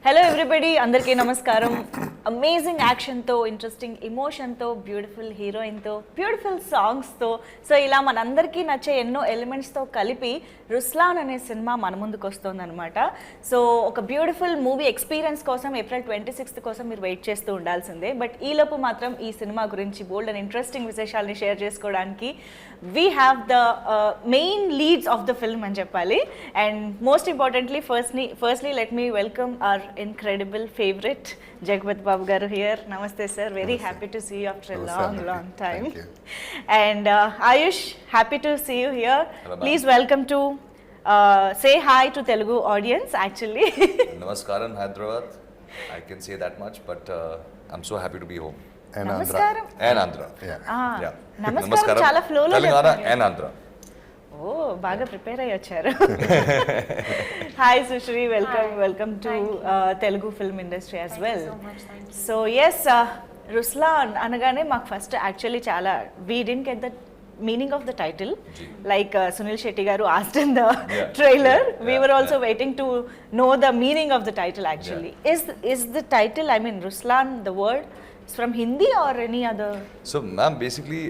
Hello everybody, అందరికీ నమస్కారం. Amazing యాక్షన్తో, ఇంట్రెస్టింగ్ ఎమోషన్తో, బ్యూటిఫుల్ హీరోయిన్తో, బ్యూటిఫుల్ సాంగ్స్తో, సో ఇలా మనందరికీ నచ్చే ఎన్నో ఎలిమెంట్స్తో కలిపి రుస్లాన్ అనే సినిమా మన ముందుకు వస్తుందన్నమాట. సో ఒక బ్యూటిఫుల్ మూవీ ఎక్స్పీరియన్స్ కోసం April 26th కోసం మీరు వెయిట్ చేస్తూ ఉండాల్సిందే. బట్ ఈలోపు మాత్రం ఈ సినిమా గురించి బోల్డ్ అండ్ ఇంట్రెస్టింగ్ విశేషాలని షేర్ చేసుకోవడానికి we have the main leads of the film అని చెప్పాలి. And most importantly, firstly let me welcome our incredible favorite Jagapathi Babu garu here. Namaste sir, very happy to see you after a long time. Thank you. And Aayush, happy to see you here. Hello, please welcome to say hi to Telugu audience actually. Namaskaram Hyderabad, I can say that much, but I'm so happy to be home. And Namaskaram. And Andhra. Yeah. Namaskaram చాలా flow లో Telangana and Andhra. ఓ బాగా prepare అయ్యి వచ్చారు. Hi Sushree, welcome to Telugu film industry as well. So yes, Ruslaan అనగానే మాకు first actually చాలా we didn't get the meaning of the title, like Suniel Shetty garu asked in the trailer. We were also waiting to know the meaning of the title actually. Is the title, I mean Ruslaan, the word is from Hindi or any other? So ma'am, basically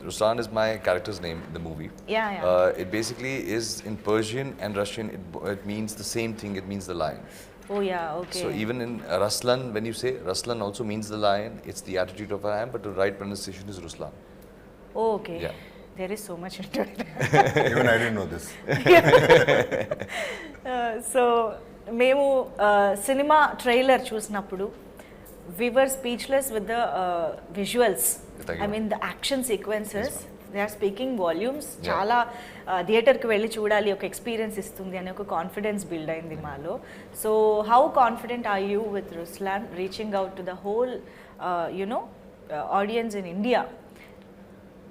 Ruslan is my character's name in the movie. Yeah. It basically is in Persian and Russian, it means the same thing, it means the lion. Oh yeah, okay. So even in Ruslan, when you say Ruslan also means the lion, it's the attitude of a lion, but the right pronunciation is Ruslan. Oh, okay. Yeah. There is so much into it. Even I didn't know this. So మేము cinema trailer చూసినప్పుడు we were speechless with the visuals. I mean the action sequences, they are speaking volumes. చాలా థియేటర్కి వెళ్ళి చూడాలి, ఒక experience ఇస్తుంది అనే ఒక కాన్ఫిడెన్స్ బిల్డ్ అయింది మాలో. So how confident are you with Ruslaan reaching out to the whole audience in India?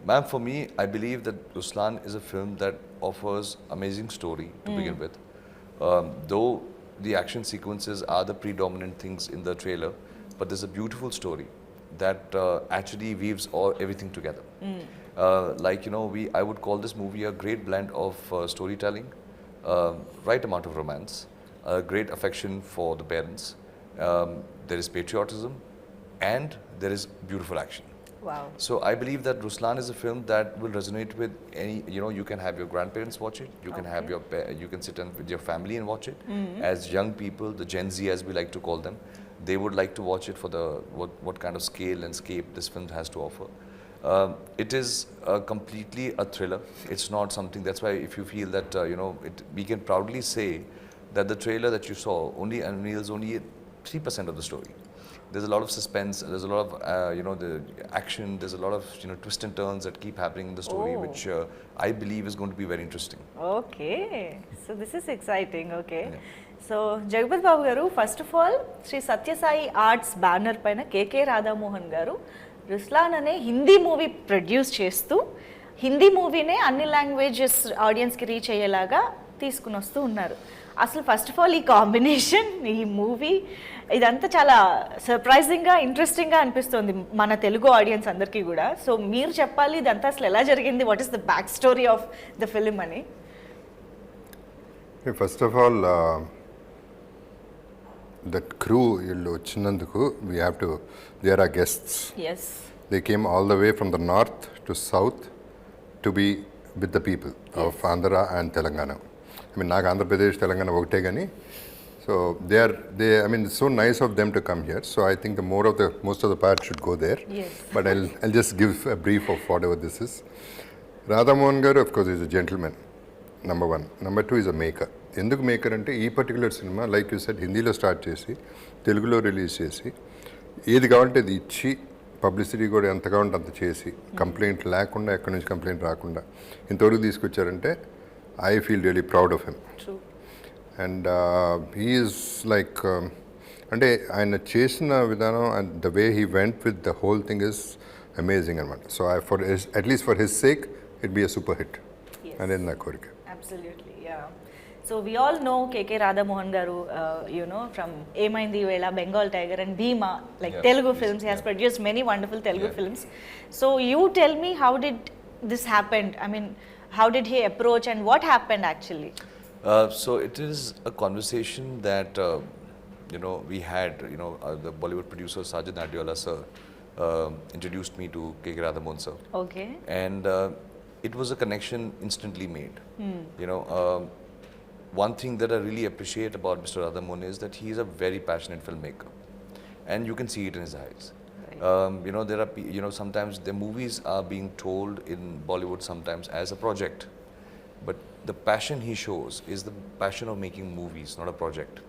Ma'am, for me, I believe that Ruslan is a film that offers amazing story to begin with. Though the action sequences are the predominant things in the trailer, but there's a beautiful story that actually weaves everything together. Like, you know, I would call this movie a great blend of storytelling, right amount of romance, great affection for the parents, there is patriotism, and there is beautiful action. Wow. So I believe that Ruslan is a film that will resonate with any, you know, you can have your grandparents watch it, you can have you can sit with your family and watch it. As young people, the Gen Z as we like to call them, they would like to watch it for the what kind of scale and scape this film has to offer. It is completely a thriller. It's not something, that's why if you feel that you know, we can proudly say that the trailer that you saw only unveils only 3% of the story. There's a lot of suspense, there's a lot of you know, the action, there's a lot of, you know, twists and turns that keep happening in the story, which I believe is going to be very interesting. Okay, so this is exciting. Okay. So Jagapathi Babu garu, first of all, Sri Satya Sai Arts banner paina KK Radhamohan garu Ruslaan ane Hindi movie produce చేస్తూ హిందీ మూవీనే అన్ని languages ఆడియన్స్కి reach అయ్యేలాగా తీసుకుని వస్తూ ఉన్నారు. అసలు first of all ఈ combination, ఈ మూవీ, ఇదంతా చాలా సర్ప్రైజింగ్గా, ఇంట్రెస్టింగ్గా అనిపిస్తుంది మన తెలుగు ఆడియన్స్ అందరికీ కూడా. సో మీరు చెప్పాలి ఇదంతా అసలు ఎలా జరిగింది, what is the back story of the film అని. First of all that crew వీళ్ళు వచ్చినందుకు they are are guests. Yes, they came all the way from the north to south to be with the people of Andhra and Telangana. I mean, నాకు ఆంధ్రప్రదేశ్ తెలంగాణ ఒకటే కానీ, so I mean, it's so nice of them to come here. So I think most of the part should go there. Yes. But I'll just give a brief of whatever this is. Radhamohan garu, of course, is a gentleman, number one. Number two, is a maker. ఎందుకు maker అంటే ఈ particular cinema like you said హిందీలో start చేసి తెలుగులో release చేసి ఏది కావాలంటే అది ఇచ్చి పబ్లిసిటీ కూడా ఎంత కావాలంటే అంత చేసి కంప్లైంట్ లేకుండా, ఎక్కడి నుంచి కంప్లైంట్ రాకుండా ఇంతవరకు తీసుకొచ్చారంటే I feel really proud of him. True. And he is like, అంటే ఆయన చేసిన విధానం and the way he went with the whole thing is amazing అనమాట. So at least for his sake, it'd be a super hit. Yes. అనేది నా కోరిక. Absolutely, yeah. So we all know KK Radhamohan garu, you know, from Emaindi Vela, Bengal Tiger and Bhima, like Telugu films. He has produced many wonderful Telugu films. So you tell me, how did this happen? I mean, how did he approach and what happened actually? So it is a conversation that we had, the Bollywood producer Sajid Nadiola sir introduced me to K. Radhamon sir. Okay. And it was a connection instantly made. One thing that I really appreciate about Mr. Radhamon is that he is a very passionate filmmaker, and you can see it in his eyes. There are sometimes the movies are being told in Bollywood sometimes as a project, but the passion he shows is the passion of making movies, not a project.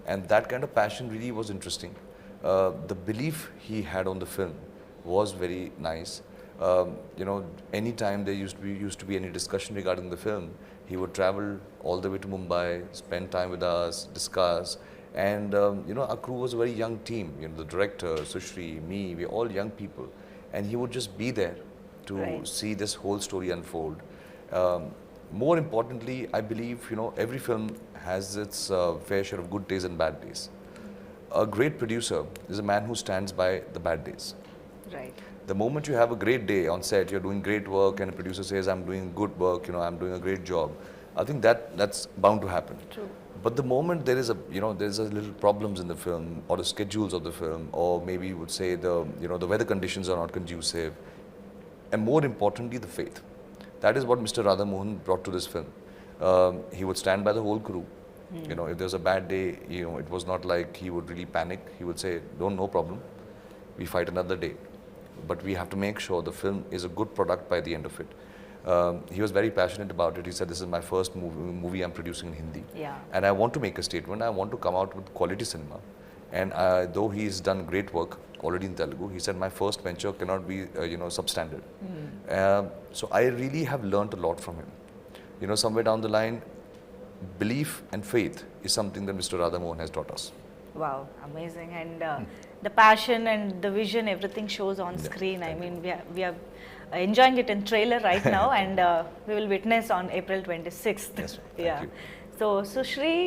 And that kind of passion really was interesting. The belief he had on the film was very nice. Anytime there used to be any discussion regarding the film, he would travel all the way to Mumbai, spend time with us, discuss. And our crew was a very young team. The director, Sushrii, me, we're all young people, and he would just be there to see this whole story unfold. More importantly, I believe every film has its fair share of good days and bad days. A great producer is a man who stands by the bad days. Right. The moment you have a great day on set, you're doing great work, and a producer says, "I'm doing good work, I'm doing a great job," I think that's bound to happen. True. But the moment there's a little problems in the film, or the schedules of the film, or maybe you would say the weather conditions are not conducive, and more importantly, the faith. That is what Mr. Radhamohan brought to this film. He would stand by the whole crew. If there's a bad day, it was not like he would really panic. He would say, no problem, we fight another day. But we have to make sure the film is a good product by the end of it. He was very passionate about it. He said, "This is my first movie I'm producing in Hindi. Yeah. And I want to make a statement. I want to come out with quality cinema." And though he's done great work already in Telugu, he said, "My first venture cannot be, substandard." So I really have learnt a lot from him. Somewhere down the line, belief and faith is something that Mr. Radhamohan has taught us. Wow, amazing. And the passion and the vision, everything shows on screen. I mean, we are enjoying it in trailer right now, and we will witness on April 26th. Yes, thank you. So Sushrii,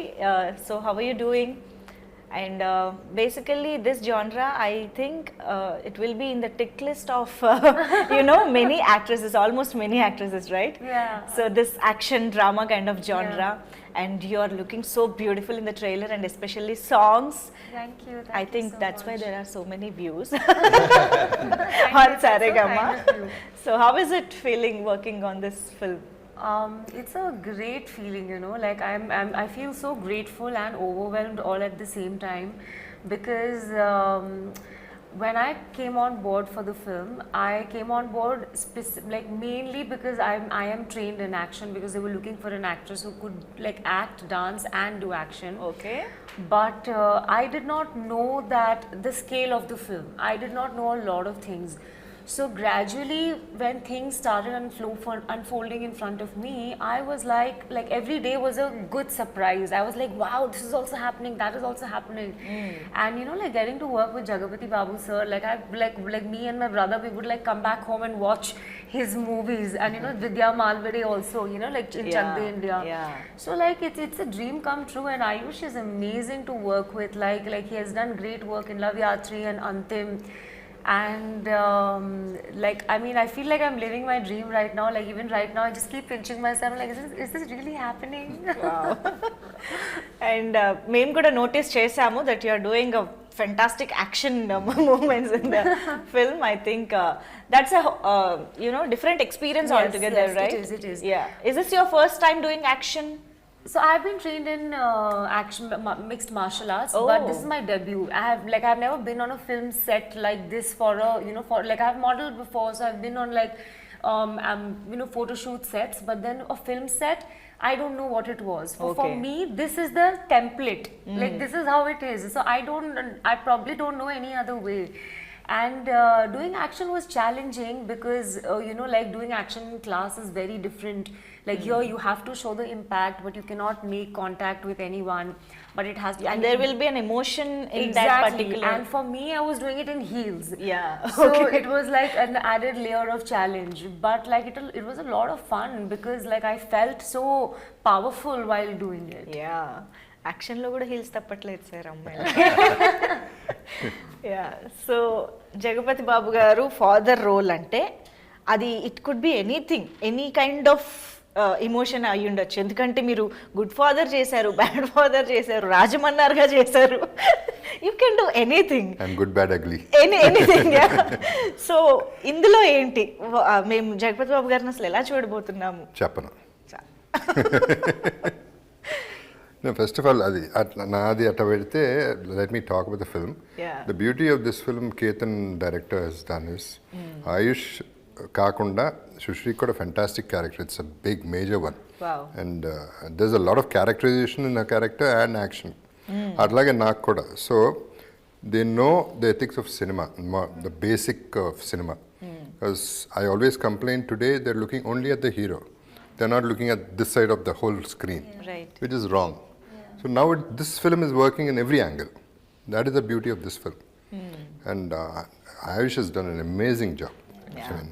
so how are you doing? And basically this genre, I think it will be in the tick list of many actresses, almost many actresses, right? Yeah. So this action drama kind of genre, and you are looking so beautiful in the trailer, and especially songs. Thank you. I think so that's why much. there are so many views Thank on you, that's so Saregama. kind of you. So how is it feeling working on this film? It's a great feeling, like I feel so grateful and overwhelmed all at the same time, because when I came on board for the film, I came on board mainly because I am trained in action, because they were looking for an actress who could act, dance and do action. Okay. But I did not know that the scale of the film. I did not know a lot of things. So gradually, when things started unfolding in front of me, I was like every day was a good surprise. I was like, wow, this is also happening, that is also happening. And getting to work with Jagapathi Babu sir, me and my brother, we would come back home and watch his movies, and Vidya Malvade also, in Chak De India. Yeah. So it's a dream come true, and Aayush is amazing to work with. He has done great work in Love Yatri and Antim. And I feel like I'm living my dream right now. Even right now, I just keep pinching myself. Is this really happening? Wow. And మేము కూడా notice చేసాము that you are doing a fantastic action movements in the film. I think that's a different experience altogether, yes, right? It is. Yeah. Is this your first time doing action? So I've been trained in action mixed martial arts, but this is my debut. I've never been on a film set like this for I've modeled before, so I've been on photo shoot sets, but then a film set, I don't know what it was. For me, this is the template. This is how it is. So I probably don't know any other way. And doing action was challenging because doing action in class is very different. Here you have to show the impact, but you cannot make contact with anyone. But it has to, and there will be an emotion in that particular. And for me, I was doing it in heels. Yeah. So it was an added layer of challenge. But it was a lot of fun, because I felt so powerful while doing it. Yeah. Action lo kuda heels tappatలేదు sir అమ్మాయిలు. Yeah. So Jagapathi Babu garu father role ante adi it could be anything, any kind of emotion అయ్యి ఉండొచ్చు, ఎందుకంటే మీరు good father చేశారు, bad father చేశారు, రాజమన్నార్గా చేశారు. You can do anything and good bad ugly anything. So ఇందులో ఏంటి మేము జగపతి బాబు గారిని అసలు ఎలా చూడబోతున్నాము? చెప్పను. ఫస్ట్ ఆఫ్ ఆల్ అది అట్లా నాది అట్లా పెడితే let me talk about the film. The beauty of this film Ketan director he's done is Aayush కాకుండా సుశ్రీ కూడా fantastic character. It's a big major one and there is a lot of characterisation in a character and action. అట్లాగే నాకు కూడా. So they know the ethics of cinema, the basic of cinema. Because I always complaint today they are looking only at the hero. They're not looking at this side of the whole screen, right, which is wrong. So now this film is working in every angle. That is the beauty of this film. And Aayush has done an amazing job. Yeah. I mean,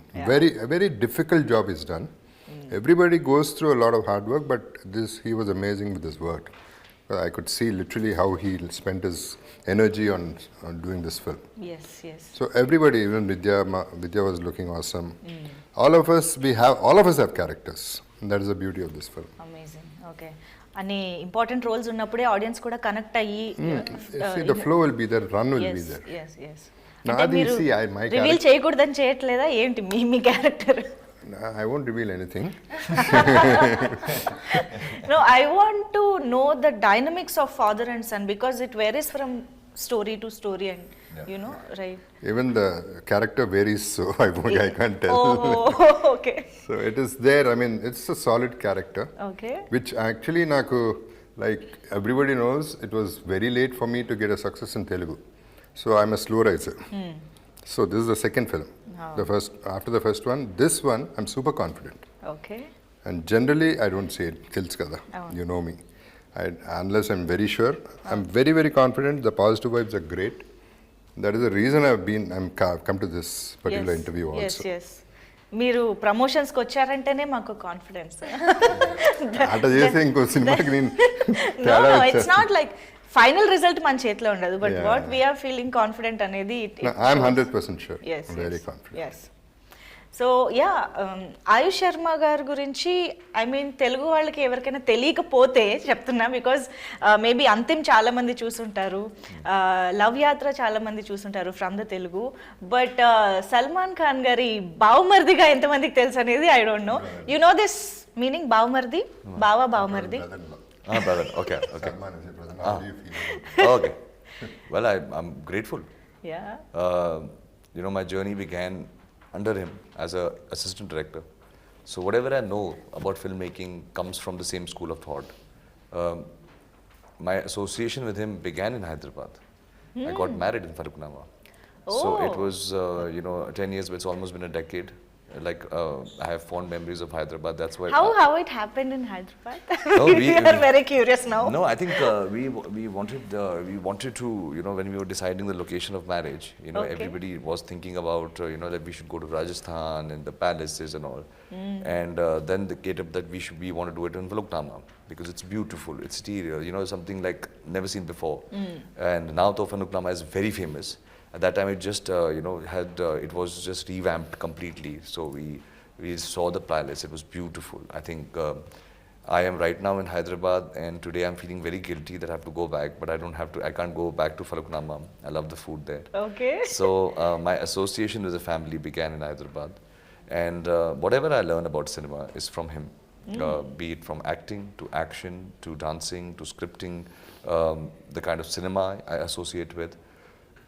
a very difficult job is done. Everybody goes through a lot of hard work, but he was amazing with his work. I could see literally how he spent his energy on doing this film. Yes. So everybody, even Vidya was looking awesome. All of us have characters. And that is the beauty of this film. Amazing. Okay. అన్ని important roles ఉన్నప్పుడే audience కూడా connect అయ్యి See, the flow will be there, run will be there. yes. Naadi, see, my reveal character, చేయకూడదని చేయట్లేదా ఏంటి మీ character? I won't reveal anything. No, I want to know the dynamics of father and son because it varies from story to story and you know, right? Even the character varies, so I can't tell. Oh, okay. So it is there. I mean, it's a solid character. Okay. Which actually, naku, like everybody knows, it was very late for me to get a success in Telugu. So I'm a slow riser. So this is the second film. After the first one, this one, I'm super confident. Okay. And generally, I don't say it. Tells kada. You know me. Unless I'm very sure, I'm very, very confident. The positive vibes are great. That is the reason I'm come to this particular interview also. Yes. మీరు ప్రమోషన్స్కి వచ్చారంటేనే మాకు confidence. అట్లా చేస్తే ఇంకో సినిమాకి నేను it's not like final result మన చేతిలో ఉండదు, but what we are feeling confident అనేది I'm 100% sure. Very confident. Yes. So Aayush Sharma గారి గురించి ఐ మీన్ తెలుగు వాళ్ళకి ఎవరికైనా తెలియకపోతే చెప్తున్నా, బికాజ్ మేబీ అంతిమ్ చాలా మంది చూసుంటారు, లవ్ యాత్ర చాలా మంది చూసుంటారు from the Telugu, but Salman Khan గారి బావమర్దిగా ఎంతమందికి తెలుసు అనేది I don't know. You know this meaning బావమర్ది? బావమర్ది. Brother. Okay. Salman is your brother. How do you feel? Okay. Well, I'm grateful. Yeah. My journey began under him as a assistant director. So whatever I know about filmmaking comes from the same school of thought. My association with him began in Hyderabad. I got married in Faruknama. So it was, 10 years, but it's almost been a decade. I have fond memories of Hyderabad. That's why. How it happened in Hyderabad? No, we are very curious now. No, I think we wanted to, when we were deciding the location of marriage, Okay. everybody was thinking about, that we should go to Rajasthan and the palaces and all. And then they get up that we want to do it in Faluknama because it's beautiful, it's stereo, something like never seen before. And now Faluknama is very famous. At that time, it just it was just revamped completely. So we saw the palace. It was beautiful. I think I am right now in Hyderabad, and today I'm feeling very guilty that I have to go back, but I don't have to. I can't go back to Faluknama. I love the food there. Okay. So my association with the family began in Hyderabad, and whatever I learn about cinema is from him. Be it from acting to action to dancing to scripting, the kind of cinema I associate with.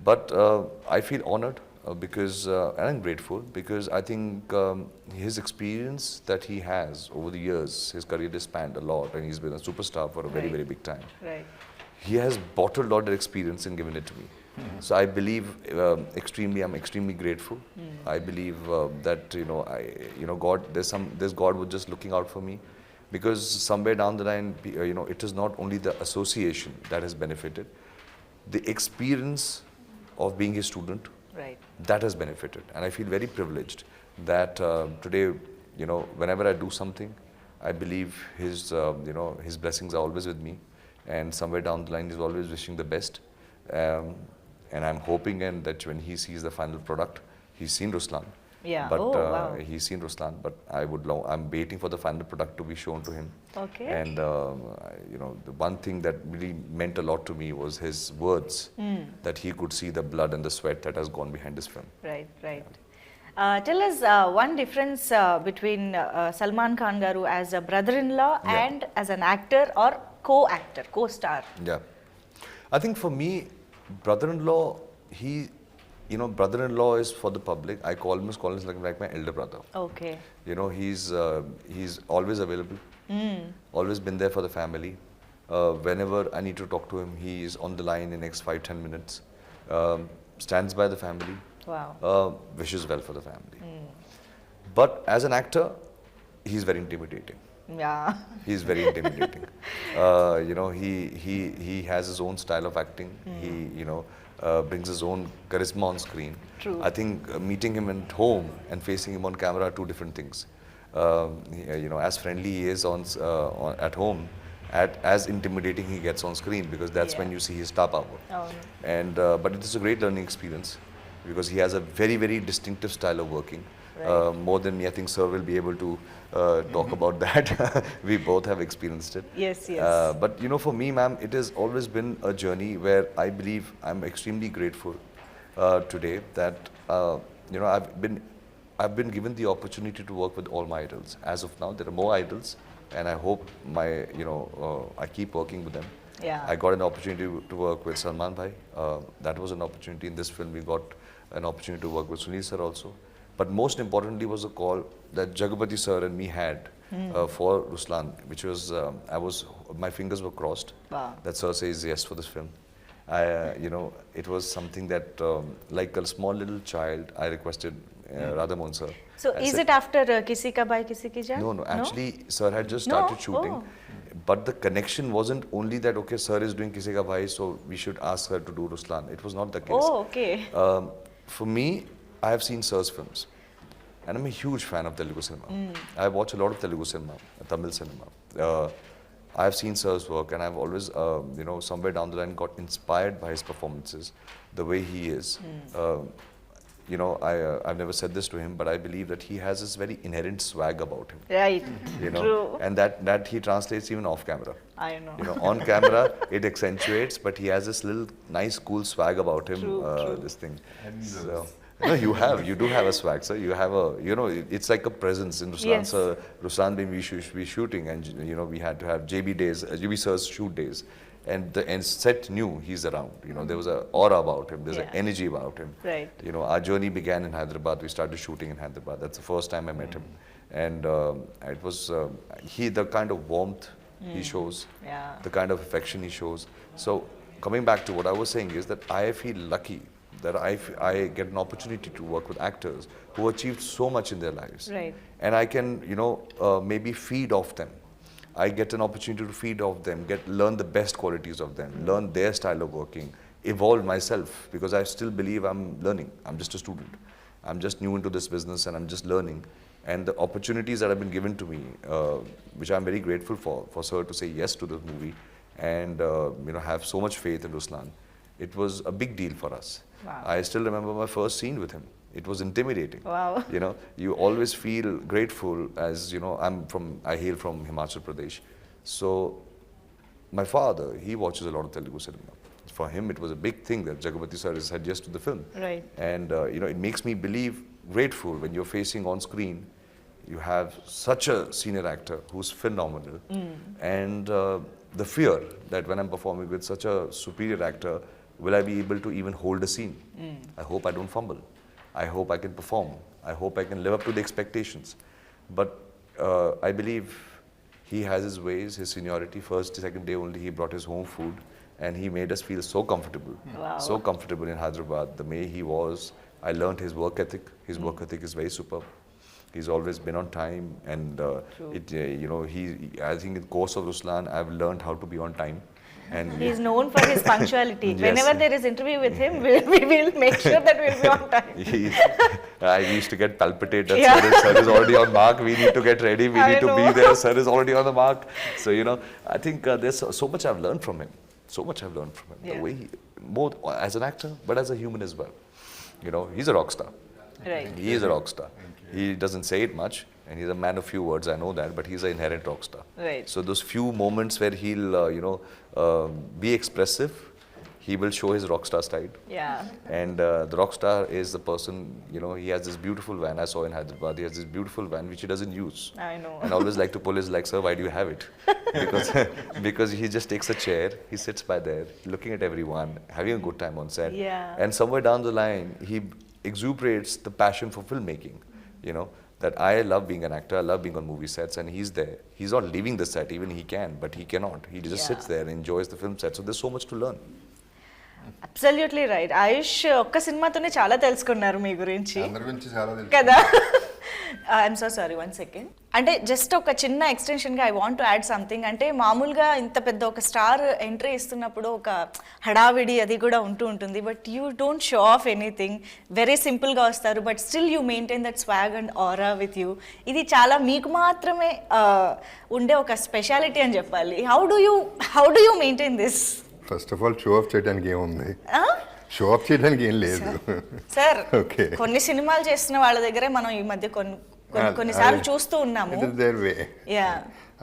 But I feel honored because, and I'm grateful because I think his experience that he has over the years, his career has spanned a lot, and he's been a superstar for a very, very big time. Right. He has bottled all that experience and given it to me. So I believe I'm extremely grateful. I believe that God, there's God was just looking out for me, because somewhere down the line, it is not only the association that has benefited, the experience of being his student, Right. that has benefited, and I feel very privileged that today, whenever I do something, I believe his blessings are always with me, and somewhere down the line he's always wishing the best, and I'm hoping and that when he sees the final product, he's seen Ruslaan, Yeah. But Oh, wow. he's seen Ruslan, but I'm waiting for the final product to be shown to him. Okay. And the one thing that really meant a lot to me was his words, that he could see the blood and the sweat that has gone behind this film. Right, right. Tell us one difference between Salman Khan Garu as a brother-in-law Yeah. and as an actor or co-actor, co-star. Yeah. I think for me, brother-in-law, brother-in-law is for the public. I almost call him like my elder brother. Okay. He's always available, always been there for the family. Whenever I need to talk to him, he is on the line in next 5-10 minutes. Stands by the family. Wow. Wishes well for the family. But as an actor, he's very intimidating. Yeah. He's very intimidating. He has his own style of acting. He brings his own charisma on screen. True. I think meeting him at home and facing him on camera are two different things. As friendly he is at home, as intimidating he gets on screen, because that's when you see his star power. Oh. And but it is a great learning experience, because he has a very, very distinctive style of working. More than me, I think Sir will be able to talk about that. We both have experienced it. Yes, yes. But for me, ma'am, it has always been a journey where I believe I'm extremely grateful today that I've been given the opportunity to work with all my idols. As of now, there are more idols, and I hope I keep working with them. Yeah. I got an opportunity to work with Salman Bhai. That was an opportunity. In this film, we got an opportunity to work with Sunil Sir also. But most importantly was a call that Jagapathi Sir and me had for Ruslaan, which was, my fingers were crossed. Wow. That Sir says yes for this film. It was something that, like a small little child, I requested Radhamohan Sir. So I is said, it after Kisi Ka Bhai Kisi Ki Jaan? No, actually, Sir had just started No? shooting. Oh. But the connection wasn't only that, okay, Sir is doing Kisi Ka Bhai, so we should ask her to do Ruslaan. It was not the case. Oh, okay. For me, I have seen Sir's films, and I'm a huge fan of Telugu cinema. I watch a lot of Telugu cinema, Tamil cinema. I have seen Sir's work, and I've always, somewhere down the line got inspired by his performances, the way he is. I've never said this to him, but I believe that he has this very inherent swag about him. Right. True. And that he translates even off camera. I know. On camera it accentuates, but he has this little nice, cool swag about him. True. This thing. So, no, you do have a swag, sir. You have it's like a presence in Ruslaan. Yes. Sir, Ruslaan being we shooting, and we had to have JB days, JB Sir's shoot days, and set knew he's around. There was an aura about him. There's an energy about him. Right. Our journey began in Hyderabad. We started shooting in Hyderabad. That's the first time I met him, and it was the kind of warmth he shows, Yeah. the kind of affection he shows. So coming back to what I was saying is that I feel lucky that I get an opportunity to work with actors who achieved so much in their lives. Right. And I can, maybe feed off them. I get an opportunity to feed off them, learn the best qualities of them, learn their style of working, evolve myself, because I still believe I'm learning. I'm just a student. I'm just new into this business and I'm just learning. And the opportunities that have been given to me, which I'm very grateful for Sir to say yes to this movie and have so much faith in Ruslaan. It was a big deal for us. Wow. I still remember my first scene with him. It was intimidating. Wow. You always feel grateful, as I hail from Himachal Pradesh. So my father, he watches a lot of Telugu cinema. For him, it was a big thing that Jagapathi Sir said yes to the film. Right. And it makes me grateful when you're facing on screen, you have such a senior actor who's phenomenal. And the fear that when I'm performing with such a superior actor, will I be able to even hold a scene? I hope I don't fumble. I hope I can perform. I hope I can live up to the expectations. But I believe he has his ways, his seniority. First, second day only, he brought his home food and he made us feel so comfortable. Wow. So comfortable in Hyderabad. The way he was, I learned his work ethic. His work ethic is very superb. He's always been on time, and I think in the course of Ruslaan, I've learned how to be on time. And He's known for his punctuality. Yes. Whenever there is interview with him, we will make sure that we'll be on time. I used to get palpitated that Yeah. sir is already on mark. We need to get ready. We I need to know. be there. Sir is already on the mark. So I think there's so much I've learned from him. So much I've learned from him. Yeah. The way both as an actor, but as a human as well. He's a rock star. Right. He is a rock star. He doesn't say it much, and he's a man of few words. I know that, but he's an inherent rock star. Right. So those few moments where he'll, be expressive, he will show his rock star side. Yeah. And the rock star is the person, he has this beautiful van. I saw in Hyderabad, he has this beautiful van which he doesn't use. I know. And always like to pull his leg, sir, why do you have it? Because he just takes a chair, he sits by there, looking at everyone, having a good time on set. Yeah. And somewhere down the line, he exuberates the passion for filmmaking, that I love being an actor, I love being on movie sets, and he's there. He's not leaving the set, even he can, but he cannot. He just Yeah. sits there and enjoys the film set. So there's so much to learn. Absolutely right. Aayush ఒక్క సినిమాతోనే చాలా తెలుసుకున్నారు మీ గురించి అందరి గురించి చాలా తెలుసు. కదా. I'm so sorry, 1 second. అంటే జస్ట్ ఒక చిన్న ఎక్స్టెన్షన్గా I want to add something. అంటే మామూలుగా ఇంత పెద్ద ఒక స్టార్ ఎంట్రీ ఇస్తున్నప్పుడు ఒక హడావిడి అది కూడా ఉంటూ ఉంటుంది. But you don't show off anything, very సింపుల్గా వస్తారు. But still you maintain that swag and aura with you. ఇది చాలా మీకు మాత్రమే ఉండే ఒక స్పెషాలిటీ అని చెప్పాలి. How do you maintain this? First of all show off చేయడానికి ఏముంది, షో ఆఫ్ చేయడానికి ఏం లేదు. సార్ ఓకే, కొన్ని సినిమాలు చేస్తున్న వాళ్ళ దగ్గరే మనం ఈ మధ్య కొన్నిసార్లు చూస్తూ ఉన్నాము. It is there way. Yeah.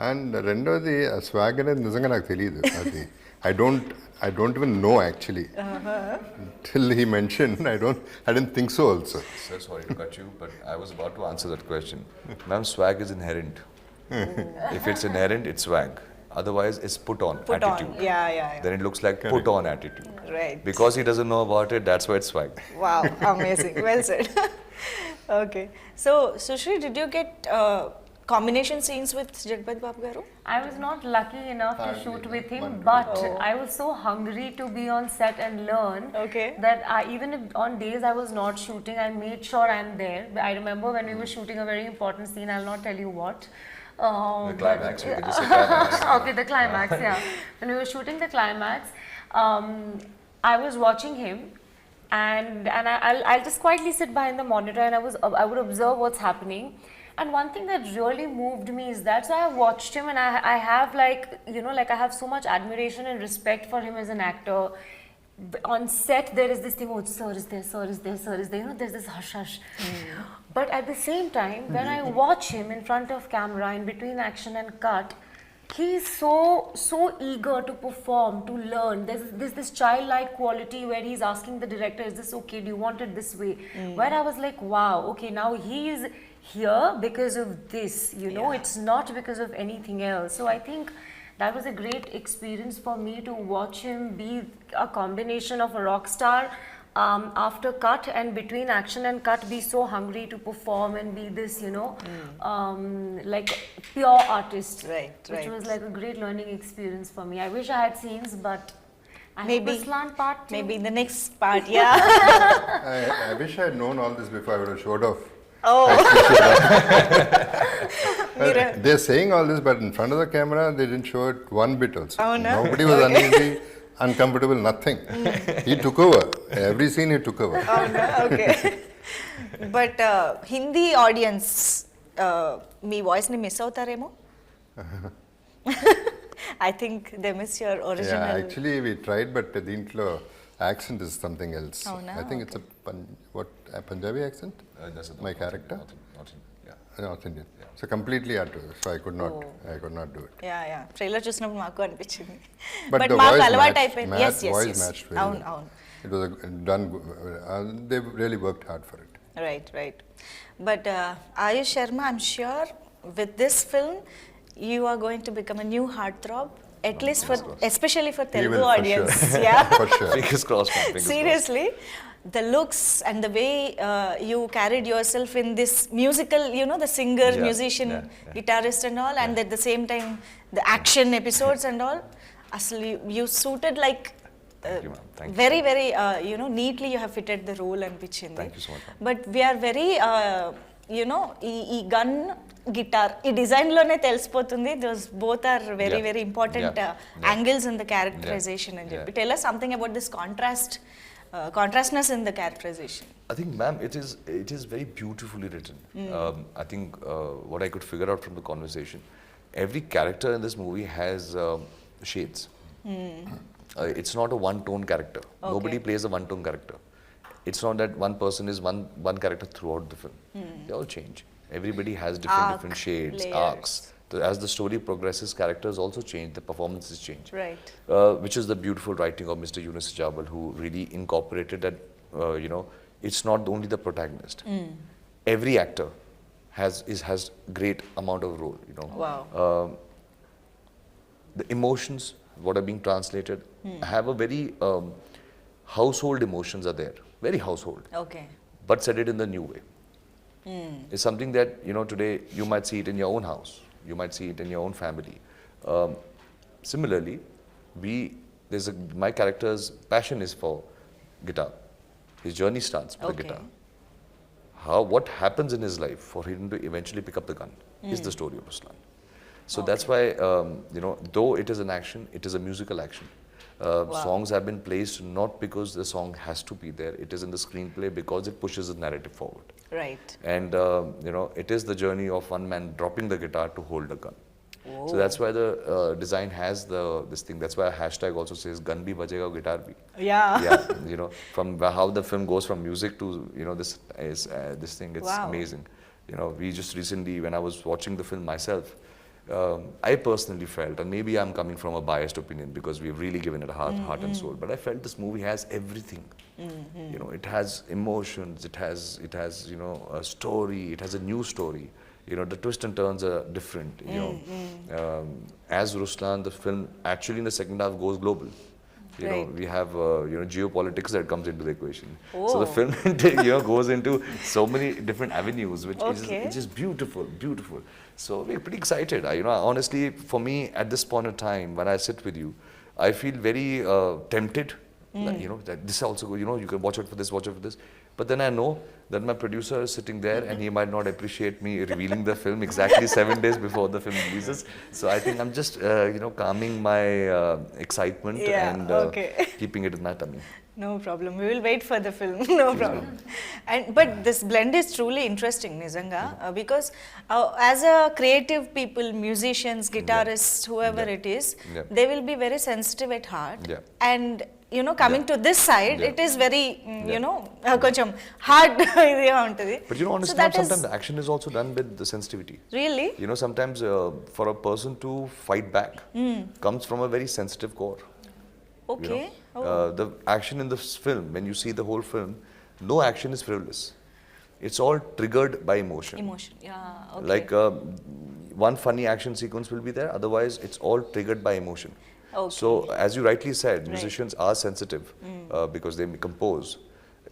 And రెండోది స్వాగ్ అనేది నిజంగా నాకు తెలియదు. అది I don't even know actually. Till he mention I didn't think so also. Sir, sorry to cut you, but I was about to answer that question. Ma'am, swag is inherent. If it's inherent, it's swag. Otherwise, it's put on attitude. Yeah. Then it looks like put on attitude. Right. Because he doesn't know about it, that's why it's swag. Wow, amazing. Well said. Okay. So, Sushrii, did you get combination scenes with Jagapathi Babu garu? I was not lucky enough to shoot with him, but I was so hungry to be on set and learn Okay. that even if on days I was not shooting, I made sure I'm there. I remember when we were shooting a very important scene, I'll not tell you what. The climax, you can just say climax. Okay, the climax, yeah. When we were shooting the climax, I was watching him, and I'll just quietly sit behind the monitor, and I would observe what's happening. And one thing that really moved me is that, so I watched him, and I have I have so much admiration and respect for him as an actor. On set, there is this thing, oh, sir is there, sir is there, sir is there. There's this hush hush. But at the same time, when I watch him in front of camera, in between action and cut, he's so eager to perform, to learn. There's this childlike quality where he's asking the director, is this okay? Do you want it this way? Where I was like, wow, okay, now he's here because of this, it's not because of anything else. So I think that was a great experience for me to watch him be a combination of a rock star, after cut and between action and cut, be so hungry to perform and be this, like pure artist. Right. Which was like a great learning experience for me. I wish I had scenes, but I Maybe- hope Ruslaan part 2. Maybe in the next part, yeah. I wish I had known all this before I would have showed off. Oh. They're saying all this, but in front of the camera, they didn't show it one bit also. Oh, no? Nobody was uneasy, uncomfortable, nothing. He took over. Every scene he took over. Oh, no? Okay. But Hindi audience, మీ వాయిస్ని miss అవుతారేమో. I think they miss your original. Yeah, actually we tried, but దీంట్లో accent is something else. Oh, no? I think it's a Punjabi accent? That's a My character? Not in, yeah. North Indian. So completely out of it. So I could not do it. Yeah trailer చూసినప్పుడు మాకు అనిపించింది. But but the మాకు voice అలవాటు matched, అయిపోయింది. voice matched very అవును well. అవును. It was done. They really worked hard for it. Right. But Aayush Sharma, I'm sure with this film, you are going to become a new heartthrob, at least especially for He Telugu will, for audience. sure. Yeah. For sure. Fingers crossed, man. Fingers Seriously, the looks and the way you carried yourself in this musical, the singer, Yeah, musician, yeah. guitarist and all, and at the same time, the action episodes and all, actually you suited like Thank you, ma'am. Thank you. very neatly you have fitted the role అనిపించింది. Thank you so much, ma'am. But we are very ఈ gun guitar ఈ design లోనే తెలిసిపోతుంది. Those both are very important angles in the characterization అని చెప్పి. Tell us something about this contrastness in the characterization. I think, ma'am, it is very beautifully written. I think what I could figure out from the conversation, every character in this movie has shades. It's not a one-tone character. Okay. Nobody plays a one-tone character. It's not that one person is one character throughout the film. They all change. Everybody has different shades, layers. arcs. As the story progresses, characters also change, the performances change. Right. Which is the beautiful writing of Mr. Yunus Jabal, who really incorporated that, it's not only the protagonist. Every actor has great amount of role, Wow. The emotions, what are being translated, have a very household emotions are there, very household, Okay. but said it in the new way. It's something that, today you might see it in your own house, you might see it in your own family. Similarly, my character's passion is for guitar. His journey starts with the Okay. guitar. What happens in his life for him to eventually pick up the gun is the story of Ruslaan. So that's why, though it is an action, it is a musical action. Songs have been placed not because the song has to be there, it is in the screenplay because it pushes the narrative forward. Right. And, it is the journey of one man dropping the guitar to hold a gun. So that's why the design has this thing. That's why a hashtag also says gun bhi bajega, guitar bhi. Yeah. Yeah, from how the film goes from music to this thing. It's Wow. amazing. We just recently, when I was watching the film myself, I personally felt, and maybe I'm coming from a biased opinion because we've really given it a heart and soul, but I felt this movie has everything. It has emotions, it has a story, it has a new story. The twists and turns are different. As Ruslaan, the film actually in the second half goes global. Right. We have geopolitics that comes into the equation. Oh. So the film goes into so many different avenues, which Okay. is just beautiful. So we're pretty excited. Honestly, for me at this point of time, when I sit with you, I feel very tempted. That this also, you can watch out for this. But then I know that my producer is sitting there and he might not appreciate me revealing the film exactly 7 days before the film releases. So I think I'm just, calming my excitement and okay. keeping it in my tummy. No problem. We will wait for the film. No problem. But this blend is truly interesting, Nizanga, because as a creative people, musicians, guitarists, whoever it is, they will be very sensitive at heart. Yeah. And coming to this side, it is very, koncham hard. But honestly, So that sometimes is the action is also done with the sensitivity. really Sometimes for a person to fight back comes from a very sensitive core. okay. The action in this film, when you see the whole film, no action is frivolous. It's all triggered by emotion. Emotion. Yeah. Okay. Like one funny action sequence will be there, otherwise it's all triggered by emotion. Okay. So as you rightly said, musicians are sensitive because they compose.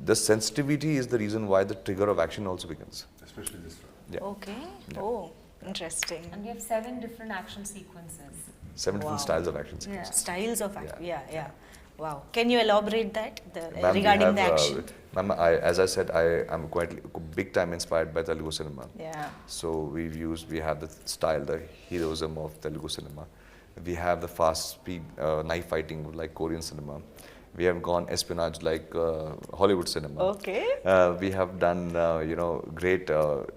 The sensitivity is the reason why the trigger of action also begins. Especially this one. Yeah. Okay. Oh, interesting. And we have 7 different action sequences. 7 different Wow. styles of action sequences. Styles of action. Yeah. Wow. Can you elaborate that Ma'am, we regarding have, the action? Ma'am, as I said, I am quite big time inspired by Telugu cinema. Yeah. So we have the style, the heroism of Telugu cinema. We have the fast speed knife fighting like Korean cinema. We have gone espionage like Hollywood cinema. Okay. We have done great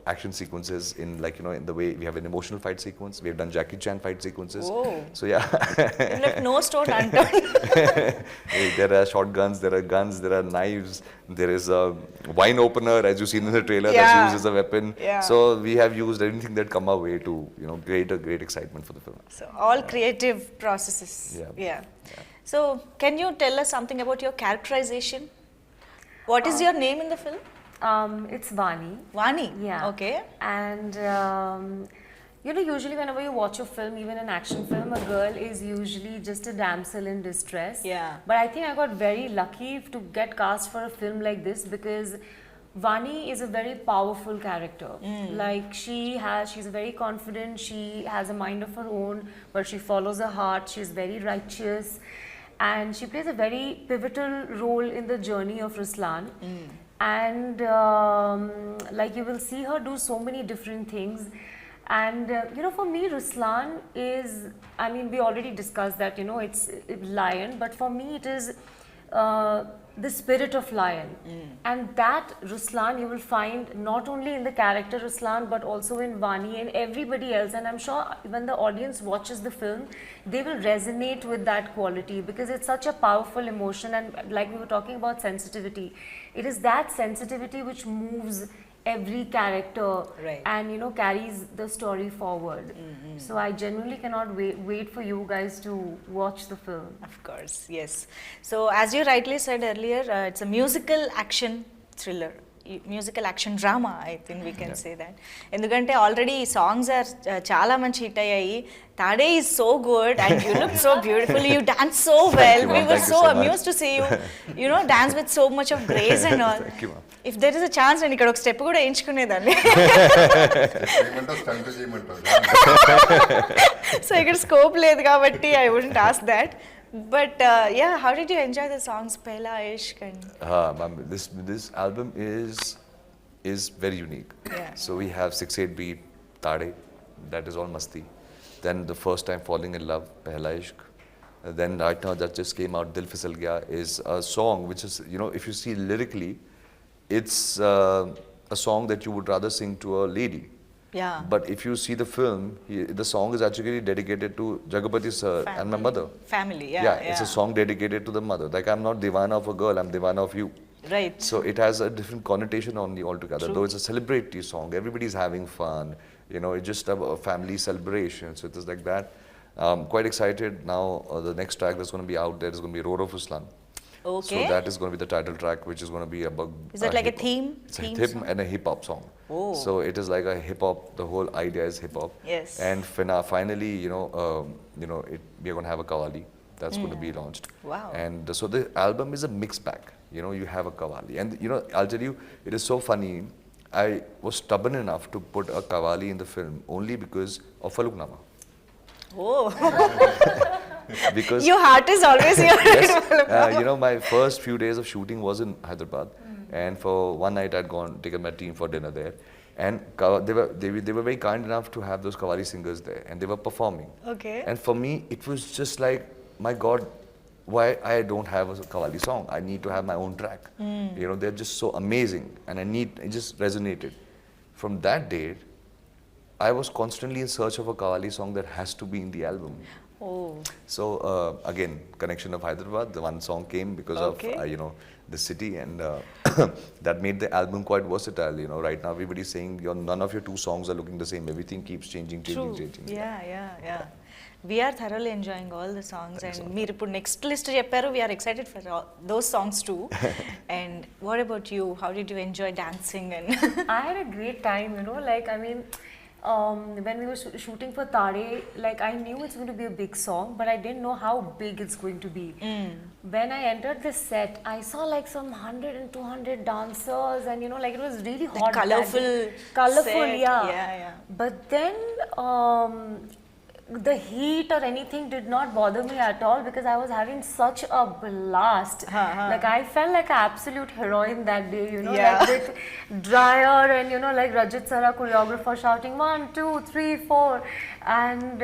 action sequences in in the way we have an emotional fight sequence. We have done Jackie Chan fight sequences. Oh. So yeah. You left no stone unturned. There are shotguns, there are guns, there are knives, there is a wine opener as you seen in the trailer that's used as a weapon. Yeah. So we have used anything that come our way to create a great excitement for the film. So all creative processes. Yeah. So can you tell us something about your characterization? What is your name in the film? It's Vani. Vani. Yeah. Okay. And usually whenever you watch a film, even an action film, a girl is usually just a damsel in distress. Yeah. But I think I got very lucky to get cast for a film like this because Vani is a very powerful character. Like she's very confident, she has a mind of her own, but she follows her heart, she's very righteous. And she plays a very pivotal role in the journey of Ruslaan. And like you will see her do so many different things. And for me, Ruslaan is, we already discussed that, it's lion, but for me it is the spirit of lion. And that Ruslaan you will find not only in the character Ruslaan but also in Vani and everybody else. And I'm sure when the audience watches the film, they will resonate with that quality because it's such a powerful emotion. And like we were talking about sensitivity, it is that sensitivity which moves every character, Right. and carries the story forward. So I genuinely cannot wait for you guys to watch the film. Of course, yes. So as you rightly said earlier, it's a musical action thriller. Musical action drama, I think we can say that. ఎందుకంటే already songs are చాలా మంచి hit అయ్యాయి. Tade is so good and you look so beautiful. You dance so well. you, We ma'am. were Thank you so so much. amused to see you dance with so much of grace and all. Thank you, ma'am. If there is a chance, నేను ఇక్కడ ఒక step కూడా వేయించుకునేదాన్ని. చేయమంటావు stunt చేయమంటావు so ఇక్కడ scope లేదు కాబట్టి I wouldn't ask that. But yeah, how did you enjoy the songs Pehla Ishq and Ma'am, this album is very unique. Yeah. So we have 6/8 beat Tade, that is all masti. Then the first time falling in love, Pehla Ishq. Then right now that just came out, Dil Fisal Gaya, is a song which is, if you see lyrically, it's a song that you would rather sing to a lady. yeah. But if you see the film, the song is actually dedicated to Jagapathi sir and my mother. Family, It's a song dedicated to the mother. Like, I'm not divana of a girl, I'm divana of you. Right. So it has a different connotation on the altogether. True. Though it's a celebratory song, everybody's having fun. It's just a family celebration. So it is like that. Quite excited now. The next track that's going to be out there is going to be Roar of Ruslaan. Okay. So that is going to be the title track, which is going to be about. Is that like a hip-hop. theme? It's Theme a hip song? and a hip hop song. Oh. So it is like a hip hop. The whole idea is hip hop. Yes. And finally, we are going to have a Qawwali that's going to be launched. Wow. And so the album is a mixed bag. You have a Qawwali, and I'll tell you, it is so funny. I was stubborn enough to put a Qawwali in the film only because of Faluknama. Oh. Because Your heart is always here. yes, my first few days of shooting was in Hyderabad, and for one night I'd taken my team for dinner there, and they were very kind enough to have those Qawwali singers there, and they were performing. Okay. And for me, it was just like, my God, why I don't have a Qawwali song? I need to have my own track. They're just so amazing, and it just resonated. From that date, I was constantly in search of a Qawwali song that has to be in the album. Oh. So again, connection of Hyderabad, the one song came because Okay. of the city, and that made the album quite versatile. Right now everybody's saying none of your two songs are looking the same. Everything keeps changing. Yeah. We are thoroughly enjoying all the songs, and మీరు ఇప్పుడు next list చెప్పారు. We are excited for those songs too. And what about you? How did you enjoy dancing? And I had a great time, when we were shooting for Tade, like I knew it's going to be a big song, but I didn't know how big it's going to be. When I entered the set, I saw like some 100 and 200 dancers, and like it was really hot. that colourful day. Colorful, set. yeah. But then the heat or anything did not bother me at all because I was having such a blast. Like I felt like an absolute heroine that day, Yeah. like with dryer and like Rajat Sara choreographer shouting 1, 2, 3, 4, and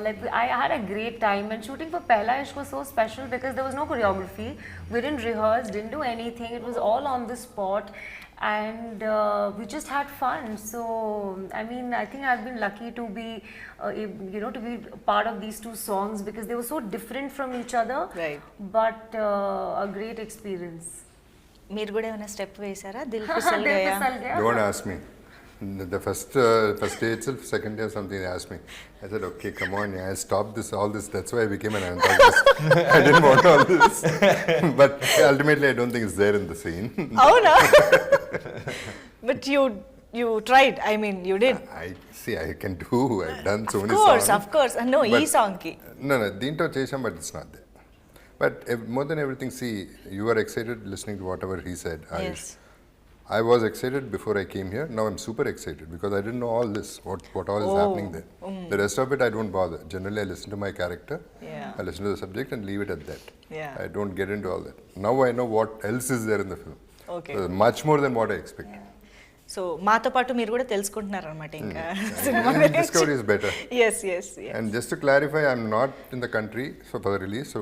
like I had a great time. And shooting for Pehla Ishq was so special because there was no choreography. We didn't rehearse, didn't do anything. It was all on the spot. And we just had fun. So I think I've been lucky to be to be part of these two songs because they were so different from each other. Right. But a great experience. మీరు కూడా ఏమైనా step వేసారా? దిల్ ఫిసల్ గయా. Don't ask me. The first day itself, second day or something, they asked me. I said, okay, come on, I stopped all this. That's why I became an antagonist. I didn't want all this. But ultimately, I don't think it's there in the scene. అవునా? But you tried. I mean, you did. I can do. I've done so many songs. Of course. No, But- ఈ song కి. No, దీంట్లో చేసాం, but it's not there. But more than everything, see, you were excited listening to whatever he said, Aayush. Yes. I was excited before I came here. Now I'm super excited because I didn't know all this, what all is happening there. The rest of it, I don't bother. Generally, I listen to my character, Yeah. I listen to the subject and leave it at that. Yeah. I don't get into all that. Now I know what else is there in the film. Okay. Much more than what I expected. So మాతో పాటు మీరు కూడా తెలుసుకుంటున్నారు అనమాట ఇంకా cinema Discovery is better. Yes And just to clarify, I'm not in the country so for the release. So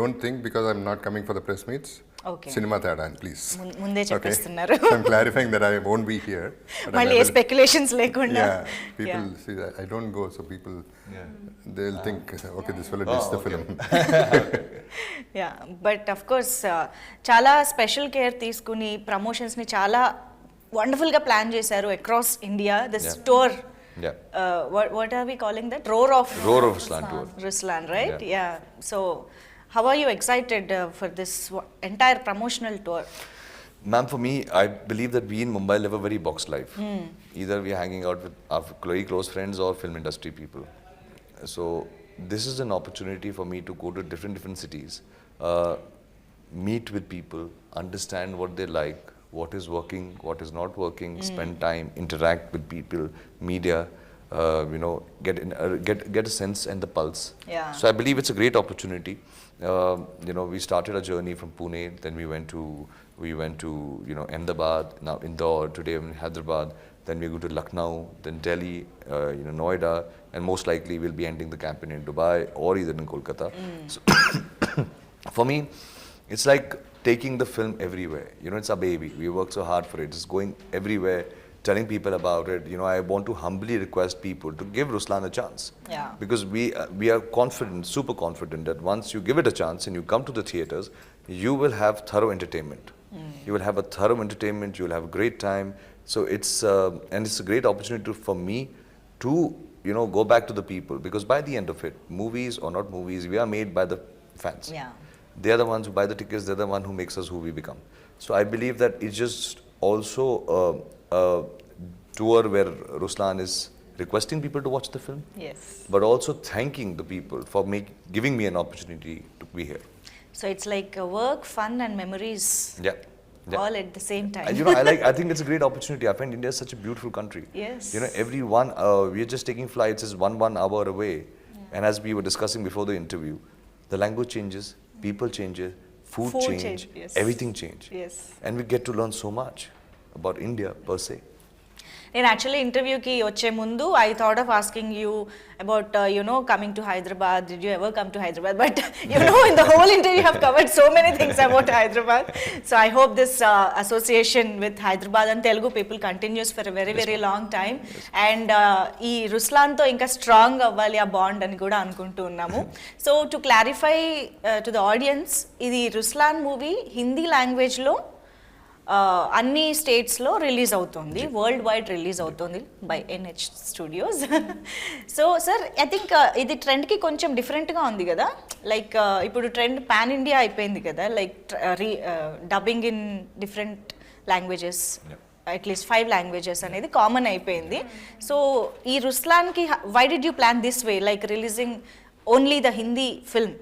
don't think because I'm not coming for the press meets. Okay. Cinema tada, please. ముందే చెప్పేస్తున్నారు. I'm clarifying that I won't be here. but I'm మళ్ళీ ఏ available. Speculations లేకుండా Yeah, people see that I don't go, so people they'll think, okay, this fellow did the film. Yeah but of course చాలా special care తీసుకుని ప్రమోషన్స్ని చాలా వండర్ఫుల్గా plan చేశారు across India this tour Yeah. What are we calling that roar of Roar of Ruslaan tour. Ruslaan, right? Yeah. So how are you excited for this entire promotional tour? Ma'am, for me, I believe that we in Mumbai live a very boxed life. Either we are hanging out with our very close friends or film industry people. So this is an opportunity for me to go to different cities, meet with people, understand what they like, what is working, what is not working, spend time, interact with people, media, get a sense and the pulse. Yeah. So I believe it's a great opportunity. We started a journey from Pune, then we went to Ahmedabad, now Indore, today in Hyderabad, then we go to Lucknow, then Delhi, Noida, and most likely we'll be ending the campaign in Dubai or either in Kolkata. So for me, it's like taking the film everywhere. It's a baby. We work so hard for it. It's going everywhere, telling people about it. I want to humbly request people to give Ruslaan a chance. Yeah. Because we are confident, super confident that once you give it a chance and you come to the theaters, you will have thorough entertainment. You will have a thorough entertainment. You will have a great time. So it's a great opportunity for me to go back to the people, because by the end of it, movies or not movies, we are made by the fans. Yeah. They are the ones who buy the tickets. They're the one who makes us who we become. So I believe that it's just also a tour where Ruslaan is requesting people to watch the film, Yes. but also thanking the people for giving me an opportunity to be here. So it's like work, fun and memories Yeah. Yeah. all at the same time. I think it's a great opportunity. I find India is such a beautiful country. Yes. Everyone, we are just taking flights is one hour away. And as we were discussing before the interview, the language changes, people changes, food change, yes. everything change. Yes. And we get to learn so much about India per se. నేను actually ఇంటర్వ్యూకి వచ్చే ముందు I thought of asking you about coming to Hyderabad, did you ever come to Hyderabad, but in the whole interview have covered so many things about Hyderabad. So I hope this association with Hyderabad and Telugu people continuous for a very very long time. And ఈ రుస్లాన్తో ఇంకా strong అవ్వాలి ఆ bond అని కూడా అనుకుంటూ ఉన్నాము. So to clarify to the audience, ఇది Ruslaan movie Hindi లాంగ్వేజ్లో అన్ని స్టేట్స్లో రిలీజ్ అవుతుంది, వరల్డ్ వైడ్ రిలీజ్ అవుతుంది by NH studios. So sir, I think ఇది ట్రెండ్కి కొంచెం డిఫరెంట్గా ఉంది కదా, లైక్ ఇప్పుడు ట్రెండ్ పాన్ ఇండియా అయిపోయింది కదా, like dubbing in different languages, at least 5 languages అనేది కామన్ అయిపోయింది. సో ఈ రుస్లాన్కి why did you plan this way, like releasing only the Hindi film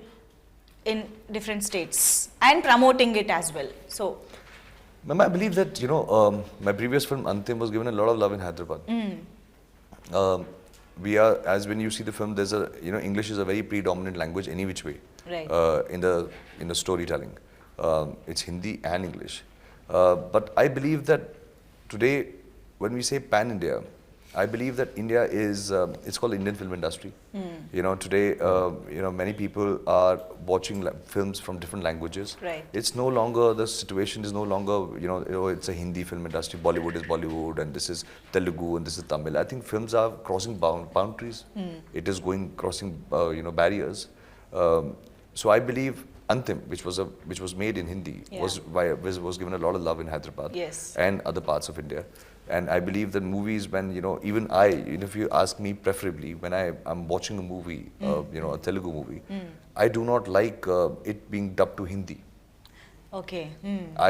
in different states and promoting it as well? So Ma'am, I believe that, my previous film, Antim, was given a lot of love in Hyderabad. We are, as when you see the film, there's English is a very predominant language any which way. Right. In the storytelling. It's Hindi and English. But I believe that today, when we say pan-India, I believe that India is, it's called the Indian film industry. Today, many people are watching films from different languages. Right. It's no longer, the situation is no longer, it's a Hindi film industry, Bollywood is Bollywood, and this is Telugu, and this is Tamil. I think films are crossing boundaries. It is crossing, barriers. So I believe Antim, which was made in Hindi, was given a lot of love in Hyderabad. Yes. And other parts of India. And I believe that movies, when, even if you ask me preferably, when I'm watching a movie, a Telugu movie, I do not like it being dubbed to Hindi. Okay.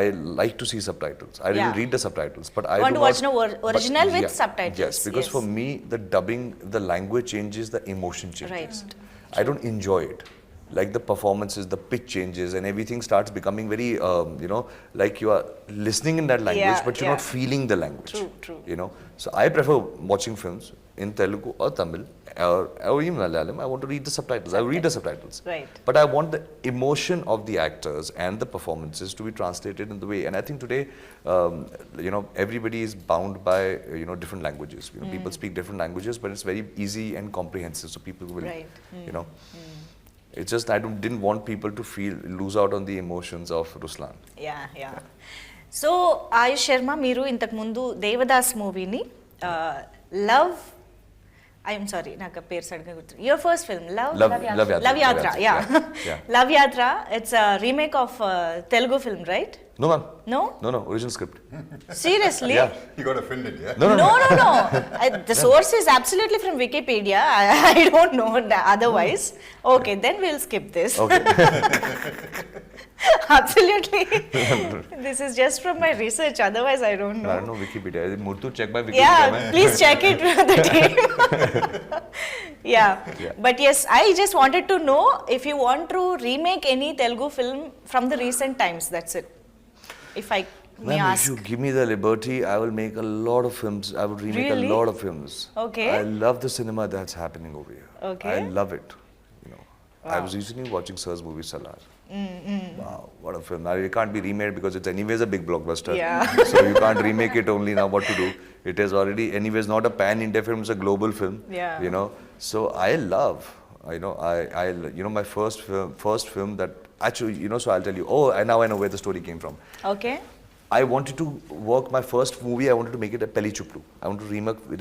I like to see subtitles. I really read the subtitles, but I want do to watch not, original with subtitles. Yes, because for me, the dubbing, the language changes, the emotion changes. Right. I don't enjoy it. Like the performances, the pitch changes, and everything starts becoming very, like you are listening in that language, but you're not feeling the language. True. So I prefer watching films in Telugu or Tamil or even Malayalam, I want to read the subtitles. I read the subtitles. Right. But I want the emotion of the actors and the performances to be translated in the way. And I think today, everybody is bound by, different languages. People speak different languages, but it's very easy and comprehensive. So people will, it's just didn't want people to lose out on the emotions of Ruslaan. Yeah. So Aayush Sharma, మీరు ఇంతకు ముందు దేవదాస్ మూవీని I'm sorry నాకు పేరు సడన్గా గుర్తు, your first film love యాత్ర, love యాత్ర, it's remake of Telugu film, right? No, ma'am. No, original script. Seriously? Yeah. You got offended, yeah? No. The source is absolutely from Wikipedia. I don't know otherwise. Okay, then we'll skip this. Okay. Absolutely. This is just from my research. Otherwise, I don't know. I don't know Wikipedia. Murthu, check my Wikipedia. Yeah, please check it with the team. Yeah. But yes, I just wanted to know if you want to remake any Telugu film from the recent times. That's it. If I may Ma'am, ask. if you give me the liberty, I will make a lot of films. I would remake Really? a lot of films. Okay. I love the cinema that's happening over here. Okay. I love it. I was recently watching Sir's movie Salar. Wow, what a film. Now it can't be remade because it's anyways a big blockbuster. Yeah. So you can't remake it only now. What to do? It is already anyways not a pan-India film, it's a global film. Yeah. So I love, my first film that actually, so I'll tell you, now I know where the story came from. Okay. I wanted to work my first movie, I wanted to make it a Pelli Chuplu. I wanted to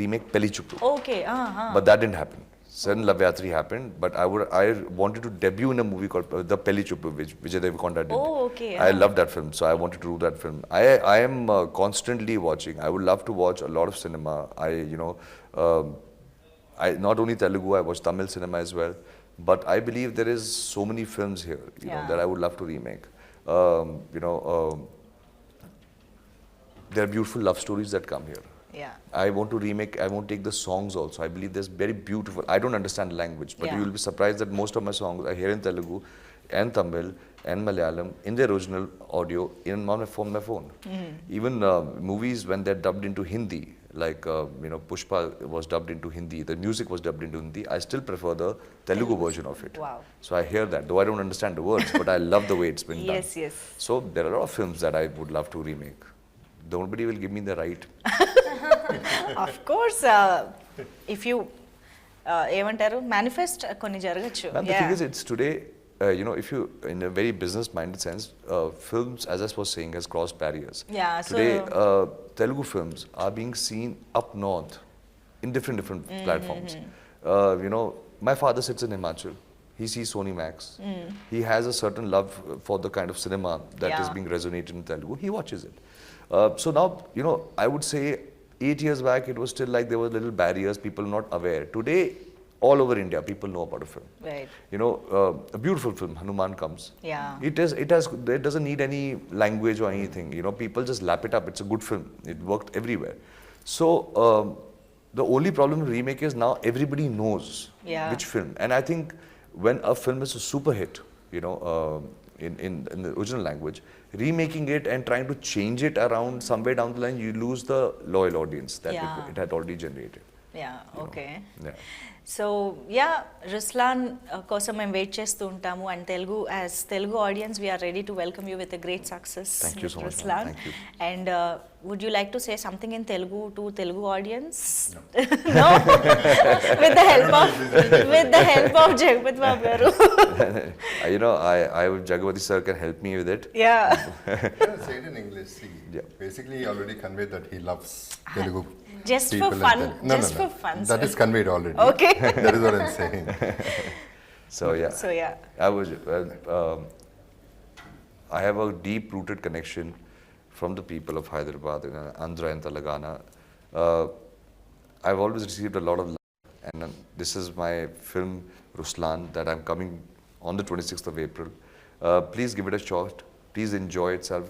remake Pelli Chuplu. Okay. But that didn't happen. Sudden Love Yatri happened, but I wanted to debut in a movie called The Pelli Chuplu, which Vijay Deverakonda did. Oh, okay. I love that film, so I wanted to do that film. I am constantly watching. I would love to watch a lot of cinema. I not only Telugu, I watch Tamil cinema as well. But I believe there is so many films here, that I would love to remake. There are beautiful love stories that come here. Yeah. I want to remake, I want to take the songs also. I believe there's very beautiful, I don't understand language, but you will be surprised that most of my songs are here in Telugu and Tamil and Malayalam in their original audio from my phone. Even movies when they're dubbed into Hindi, like Pushpa was dubbed into Hindi, the music was dubbed into Hindi, I still prefer the Telugu version of it. Wow. So I hear that, though I don't understand the words, but I love the way it's been done. Yes. So there are a lot of films that I would love to remake. Nobody will give me the right. Of course, if you ఏమంటారు manifest కొన్ని జరగచ్చు. And the thing is, it's today, if you, in a very business-minded sense, films, as I was saying, has crossed barriers. Yeah, Today, Telugu films are being seen up north in different platforms. My father sits in Himachal. He sees Sony Max. He has a certain love for the kind of cinema that is being resonated in Telugu. He watches it. So now, I would say 8 years back, it was still like there were little barriers, people not aware. Today, all over India, people know about a film. Right. A beautiful film, Hanuman comes. Yeah. It doesn't need any language or anything. People just lap it up. It's a good film. It worked everywhere. So, the only problem with remake is now everybody knows which film. And I think when a film is a super hit, in the original language, remaking it and trying to change it around somewhere down the line, you lose the loyal audience that it had already generated. Yeah, okay. Yeah. So Ruslaan కోసం మేము wait చేస్తూ ఉంటాము and Telugu audience we are ready to welcome you with great success Ruslaan and would you like to say something in Telugu to Telugu audience no with the help of Jagapathi Babu garu I Jagapathi sir can help me with it. Say it in English. Basically he already conveyed that he loves Telugu. Just for fun. No. For fun. That is conveyed already. Okay. That is what I'm saying. So yeah. I have a deep-rooted connection from the people of Hyderabad, Andhra and Telangana. I've always received a lot of love, and this is my film Ruslaan that I'm coming on the 26th of April. Please give it a shot. Please enjoy itself.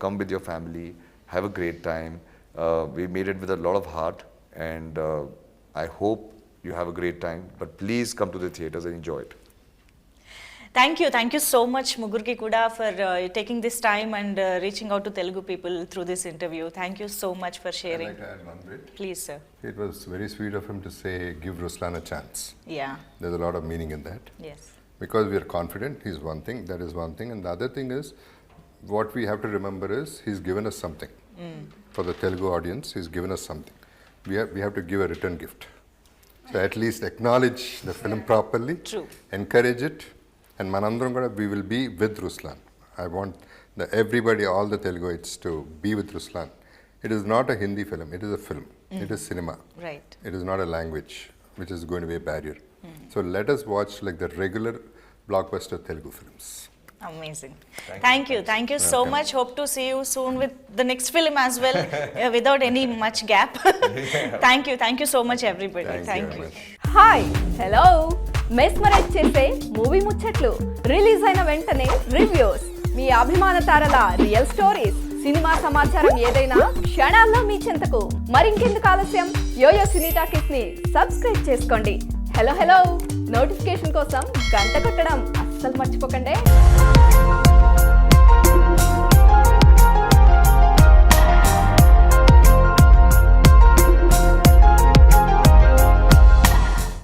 Come with your family. Have a great time. We made it with a lot of heart, and I hope you have a great time. But please come to the theaters and enjoy it. Thank you so much Mugurki Kuda for taking this time and reaching out to Telugu people through this interview. Thank you so much for sharing. I'd like to add one bit. Please sir. It was very sweet of him to say, give Ruslaan a chance. Yeah. There's a lot of meaning in that. Yes. Because we are confident, he's one thing, that is one thing. And the other thing is, what we have to remember is, he's given us something. For the Telugu audience, he's given us something. We have to give a return gift. So at least acknowledge the film properly. True. Encourage it. And manandram kuda we will be with Ruslaan. I want everybody, all the Teluguites to be with Ruslaan. It is not a Hindi film, it is a film. It is cinema. Right. It is not a language, which is going to be a barrier. So let us watch like the regular blockbuster Telugu films. Amazing. Thank you so much. Hope to see you soon with the next film as well, without any much gap. Thank you so much everybody. Thank very you. much. Hi hello mesmerize చేసే movie ముచ్చట్లు release అయిన వెంటనే reviews మీ అభిమాన తారల real stories cinema సమాచారం ఏదైనా క్షణాల్లో మీ చెంతకు మరింకెందుకు ఆలస్యం యోయో సినీ టాకీస్ ని సబ్స్క్రైబ్ చేసుకోండి. హలో నోటిఫికేషన్ కోసం గంట కొట్టడం అస్సలు మర్చిపోకండి.